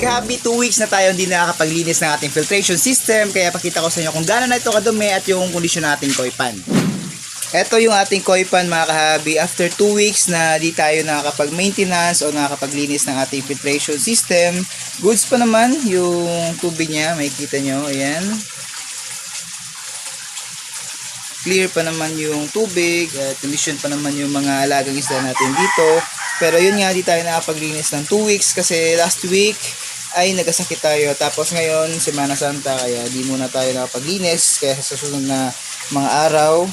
kahabi, 2 weeks na tayo hindi nakakapaglinis ng ating filtration system. Kaya pakita ko sa inyo kung gaano na ito kadumi at yung kondisyon nating koi pan. Ito yung ating koi pan mga kahabi. After 2 weeks na di tayo nakakapag-maintenance o nakakapaglinis ng ating filtration system, goods pa naman yung tubig niya. Makikita nyo, ayan. Clear pa naman yung tubig at condition pa naman yung mga alagang isda natin dito. Pero yun nga, di tayo nakapaglinis ng 2 weeks kasi last week ay nagkasakit tayo. Tapos ngayon, Semana Santa, kaya di muna tayo nakapaglinis. Kaya sa susunod na mga araw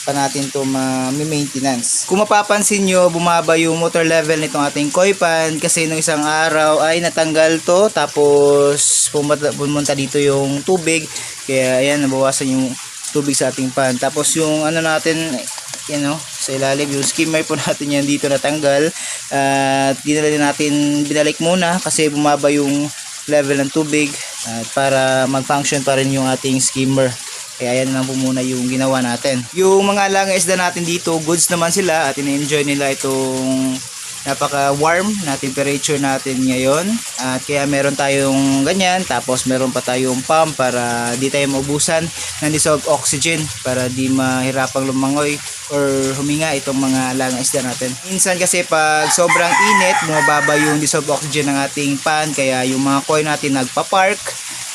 pa natin to ma-maintenance. Kung mapapansin nyo, bumaba yung motor level nitong ating koi pan kasi nung isang araw ay natanggal to. Tapos pumunta dito yung tubig. Kaya ayan, nabawasan yung tubig sa ating pan. Tapos yung ano natin, sa ilalim, yung skimmer po natin yan dito natanggal. At dinala natin, binalik muna kasi bumaba yung level ng tubig para mag-function pa rin yung ating skimmer. Kaya yan lang po muna yung ginawa natin. Yung mga alagang isda natin dito, goods naman sila at ina-enjoy nila itong napaka-warm na temperature natin ngayon. At kaya meron tayong ganyan, tapos meron pa tayong pump para di tayo maubusan ng dissolved oxygen para di mahirapang lumangoy or huminga itong mga alagang isda natin. Minsan kasi pag sobrang init, bumababa yung dissolved oxygen ng ating pan, kaya yung mga koi natin nagpa-park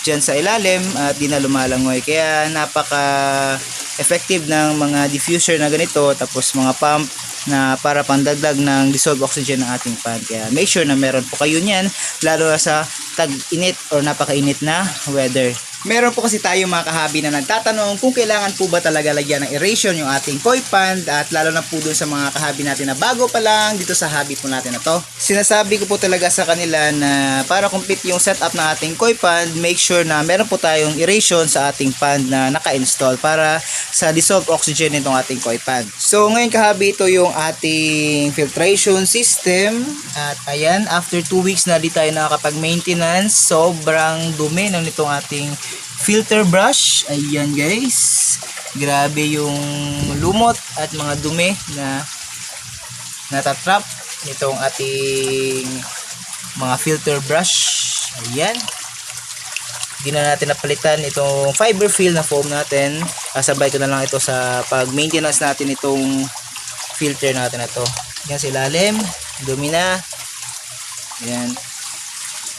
dyan sa ilalim at di na lumalangoy. Kaya napaka effective ng mga diffuser na ganito, tapos mga pump na para pandagdag ng dissolved oxygen ng ating pan. Kaya make sure na meron po kayo niyan, lalo na sa tag-init or napaka-init na weather. Meron po kasi tayo mga kahabi na nagtatanong kung kailangan po ba talaga lagyan ng aeration yung ating koi pan, at lalo na po dun sa mga kahabi natin na bago pa lang dito sa hobby po natin na to. Sinasabi ko po talaga sa kanila na para complete yung setup ng ating koi pan, make sure na meron po tayong aeration sa ating pan na naka-install para sa dissolved oxygen nitong ating koi pan. So ngayon kahabi, ito yung ating filtration system. At ayan, after 2 weeks na di tayo nakakapag-maintenance, sobrang dumi ng nitong ating filter brush. Ayan guys, grabe yung lumot at mga dumi na natatrap nitong ating mga filter brush. Ayan, hindi na natin napalitan itong fiber fill na foam natin. Kasabay ko na lang ito sa pag maintenance natin itong filter natin na ito. Yan sa ilalim, dumi na. Ayan.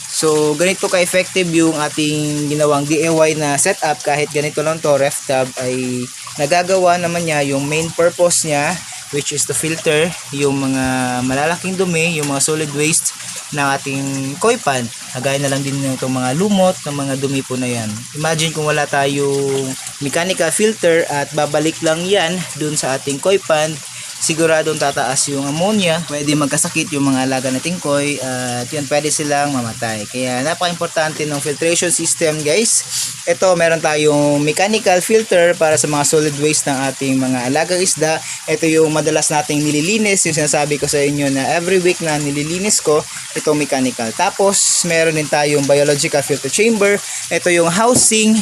So ganito ka-effective yung ating ginawang DIY na setup. Kahit ganito lang to, ref tab, ay nagagawa naman niya yung main purpose niya, which is to filter yung mga malalaking dumi, yung mga solid waste ng ating koi pan. Kagaya na lang din itong mga lumot ng mga dumi po na yan. Imagine kung wala tayong mechanical filter at babalik lang yan dun sa ating koi pan, siguradong tataas yung ammonia, pwede magkasakit yung mga alaga nating koi at yun, pwede silang mamatay. Kaya napaka-importante ng filtration system guys. Ito, meron tayong mechanical filter para sa mga solid waste ng ating mga alagang isda. Ito yung madalas nating nililinis, yung sinasabi ko sa inyo na every week na nililinis ko itong mechanical. Tapos meron din tayong biological filter chamber. Ito yung housing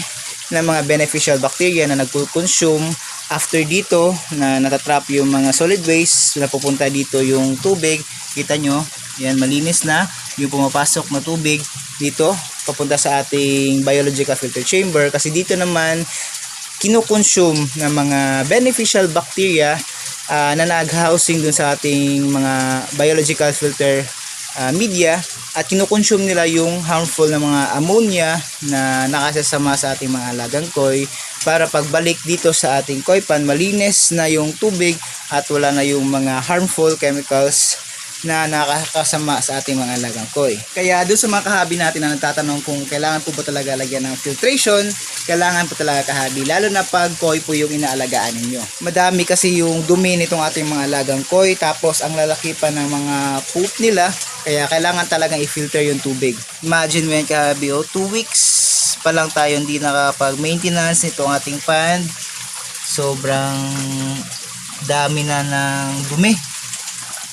ng mga beneficial bacteria na nagko-consume after dito na natatrap yung mga solid waste na pupunta dito yung tubig. Kita nyo, yan, malinis na yung pumapasok na tubig dito papunta sa ating biological filter chamber, kasi dito naman kinukonsume ng mga beneficial bacteria na nag-housing dun sa ating mga biological filter media, at kinukonsume nila yung harmful na mga ammonia na nakasasama sa ating mga alagang koi, para pagbalik dito sa ating koi pan, malinis na yung tubig at wala na yung mga harmful chemicals na nakakasama sa ating mga alagang koi. Kaya doon sa mga kahabi natin na nagtatanong kung kailangan po ba talaga lagyan ng filtration, kailangan po talaga kahabi, lalo na pag koi po yung inaalagaan ninyo. Madami kasi yung dumi nitong ating mga alagang koi, tapos ang lalaki pa ng mga poop nila, kaya kailangan talagang i-filter yung tubig. Imagine mo yan kahabi, 2 weeks pa lang tayo hindi nakapag-maintenance nitong ating pan. Sobrang dami na ng dumi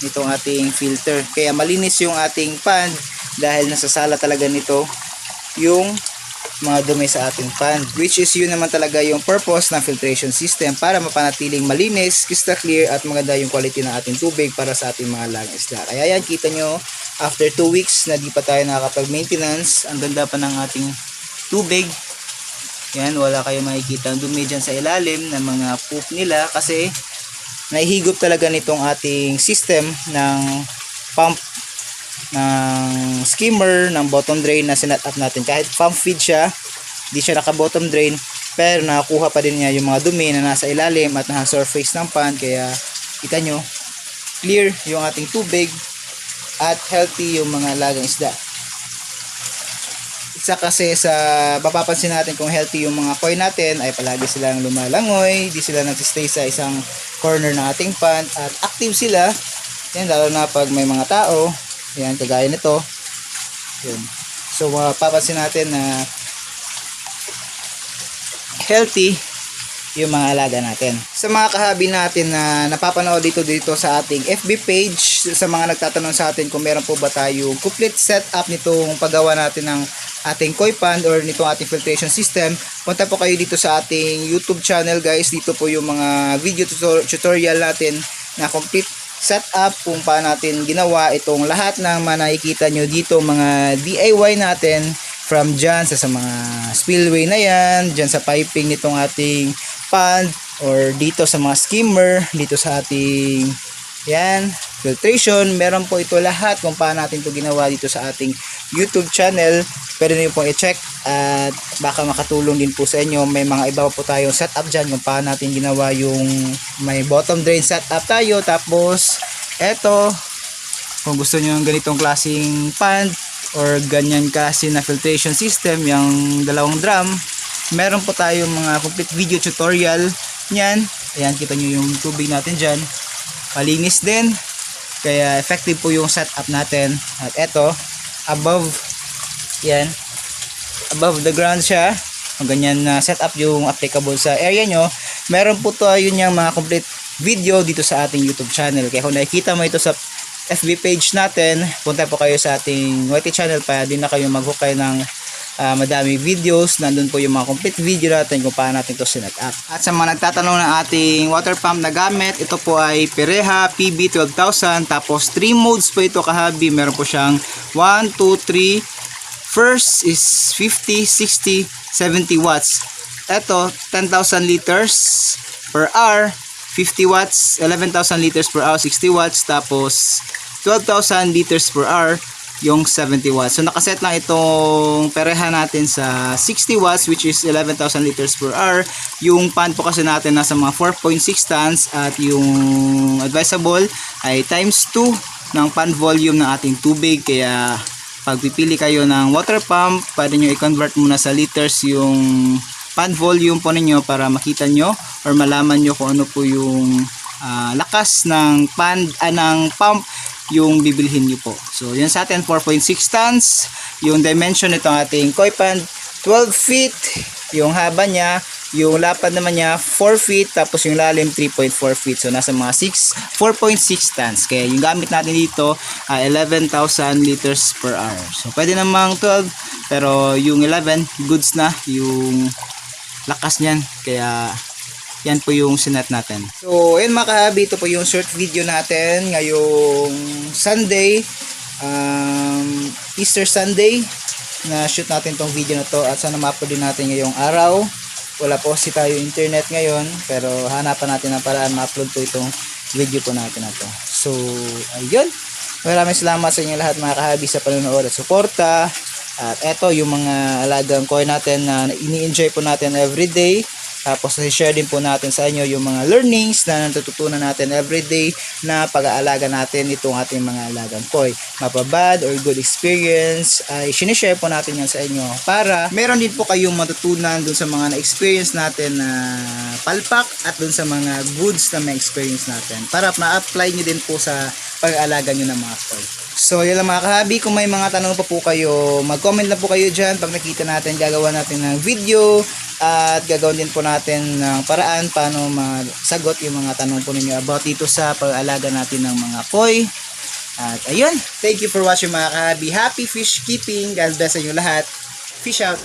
nitong ating filter. Kaya malinis yung ating pan dahil nasasala talaga nito yung mga dumi sa ating pan, which is yun naman talaga yung purpose ng filtration system, para mapanatiling malinis, crystal clear at maganda yung quality ng ating tubig para sa ating mga alagang isda. Kaya yan, kita nyo, after 2 weeks na di pa tayo nakakapag-maintenance. Ang ganda pa ng ating tubig. Yan, wala kayo makikita ang dumi dyan sa ilalim ng mga poop nila kasi naihigop talaga nitong ating system ng pump, ng skimmer, ng bottom drain na sinat up natin. Kahit pump feed siya, di siya naka bottom drain, pero nakakuha pa din niya yung mga dumi na nasa ilalim at nasa surface ng pan. Kaya kita nyo, clear yung ating tubig at healthy yung mga alagang isda. Isa kasi sa mapapansin natin kung healthy yung mga koi natin ay palagi silang lumalangoy, di sila nagsistay sa isang corner ng ating pond at active sila. Yan, lalo na pag may mga tao. Yan, kagaya nito. Yan. So mapapansin natin na healthy yung mga alaga natin. Sa mga kahabi natin na napapanood dito sa ating FB page, sa mga nagtatanong sa atin kung meron po ba tayong complete setup nitong paggawa natin ng ating koi pond or nitong ating filtration system, punta po kayo dito sa ating YouTube channel guys. Dito po yung mga video tutorial natin na complete setup kung paano natin ginawa itong lahat ng nakikita nyo dito, mga DIY natin, from dyan sa mga spillway na yan, dyan sa piping nitong ating pond, or dito sa mga skimmer, dito sa ating yan, filtration. Meron po ito lahat kung paano natin ito ginawa dito sa ating YouTube channel. Pwede nyo pong i-check at baka makatulong din po sa inyo. May mga iba po tayong setup dyan kung paano natin ginawa yung may bottom drain setup tayo. Tapos eto, kung gusto nyo ng ganitong klaseng pond or ganyan kasi na filtration system, yung dalawang drum, meron po tayong mga complete video tutorial nyan. Ayan, kita nyo yung tubig natin dyan, malinis din, kaya effective po yung setup natin. At eto, above, yan, above the ground siya, kung ganyan na setup yung applicable sa area nyo. Meron po tayo yung mga complete video dito sa ating YouTube channel. Kaya kung nakikita mo ito sa FB page natin, punta po kayo sa ating YT channel para din na kayo mag-hook ng madami videos. Nandun po yung mga complete video natin kung paano natin ito sinet up. At sa mga nagtatanong ng ating water pump na gamit, ito po ay Pereha PB12000. Tapos 3 modes po ito kahabi. Meron po siyang 1, 2, 3. First is 50, 60, 70 watts. Ito, 10,000 liters per hour. 50 watts, 11,000 liters per hour, 60 watts. Tapos 12,000 liters per hour, yung 70 watts. So nakaset lang itong Pereha natin sa 60 watts, which is 11,000 liters per hour. Yung pan po kasi natin nasa mga 4.6 tons at yung advisable ay times 2 ng pan volume ng ating tubig. Kaya pag pipili kayo ng water pump, pwede nyo i-convert muna sa liters yung pan volume po ninyo para makita nyo or malaman nyo kung ano po yung lakas ng ng pump yung bibilhin nyo po. So yan sa atin, 4.6 tons. Yung dimension nito ating koi pond, 12 feet yung haba niya. Yung lapad naman niya 4 feet, tapos yung lalim 3.4 feet. So nasa mga 4.6 tons. Kaya yung gamit natin dito 11,000 liters per hour. So pwede namang 12, pero yung 11 goods na yung lakas niyan. Kaya yan po yung sinet natin. So ayun mga kahabi, ito po yung short video natin ngayong Sunday, Easter Sunday, na shoot natin tong video na to. At sana ma-upload din natin ngayong araw. Wala po kasi tayo internet ngayon, pero hanapan natin ang paraan ma-upload po itong video po natin na to. So ayun, maraming salamat sa inyo lahat mga kahabi sa panonood at suporta. At eto yung mga alagang koi natin na ini-enjoy po natin everyday. Tapos i-share din po natin sa inyo yung mga learnings na natututunan natin everyday na pag-aalaga natin itong ating mga alagang koi. Mapabad or good experience, ay sinishare po natin yan sa inyo para meron din po kayong matutunan dun sa mga na-experience natin na palpak at dun sa mga goods na may experience natin para ma-apply nyo din po sa pag-aalaga nyo ng mga koi. So yun lang mga kahabi, kung may mga tanong pa po kayo, mag-comment lang po kayo dyan. Pag nakita natin, gagawa natin ng video at gagawin din po natin ng paraan paano masagot yung mga tanong po ninyo about dito sa pag-aalaga natin ng mga koi. At ayun, thank you for watching mga kahabi. Happy fish keeping. God bless sa inyo lahat. Fish out.